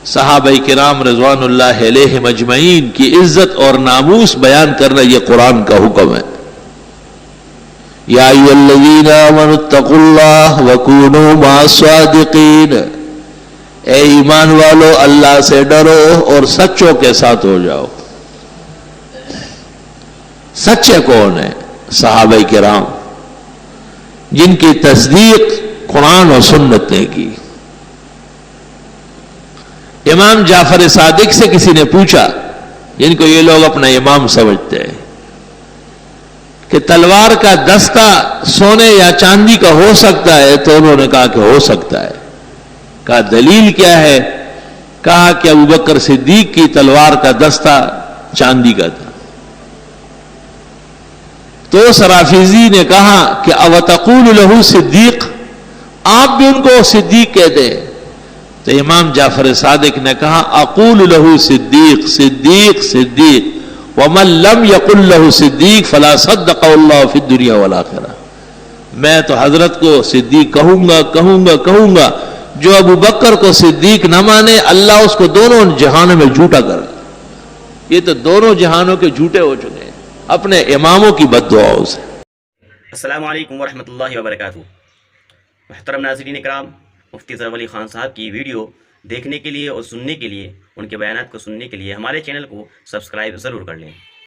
صحابہ کرام رضوان اللہ علیہم اجمعین کی عزت اور ناموس بیان کرنا یہ قرآن کا حکم ہے۔ یا ایھا الذین آمنوا اتقوا اللہ وکونوا مع الصادقین، اے ایمان والو اللہ سے ڈرو اور سچوں کے ساتھ ہو جاؤ۔ سچے کون ہیں؟ صحابہ کرام، جن کی تصدیق قرآن و سنت نے کی۔ امام جعفر صادق سے کسی نے پوچھا، جن کو یہ لوگ اپنا امام سمجھتے ہیں، کہ تلوار کا دستہ سونے یا چاندی کا ہو سکتا ہے؟ تو انہوں نے کہا کہ ہو سکتا ہے۔ کہا دلیل کیا ہے؟ کہا کہ ابوبکر صدیق کی تلوار کا دستہ چاندی کا تھا۔ تو سرافیزی نے کہا کہ اوتقول لہ صدیق، آپ بھی ان کو صدیق کہتے ہیں؟ تو امام جعفر صادق نے کہا اقول لہ صدیق صدیق صدیق ومن لم یقل لہ صدیق فلا صدقہ اللہ فی الدنیا والآخرہ، میں تو حضرت کو صدیق کہوں گا، جو ابو بکر کو صدیق نہ مانے اللہ اس کو دونوں جہانوں میں جھوٹا کر۔ یہ تو دونوں جہانوں کے جھوٹے ہو چکے ہیں اپنے اماموں کی بد دعاؤں سے۔ السلام علیکم ورحمۃ اللہ وبرکاتہ۔ محترم ناظرین اکرام، مفتی ظفر علی خان صاحب کی ویڈیو دیکھنے کے لیے اور سننے کے لیے، ان کے بیانات کو سننے کے لیے ہمارے چینل کو سبسکرائب ضرور کر لیں۔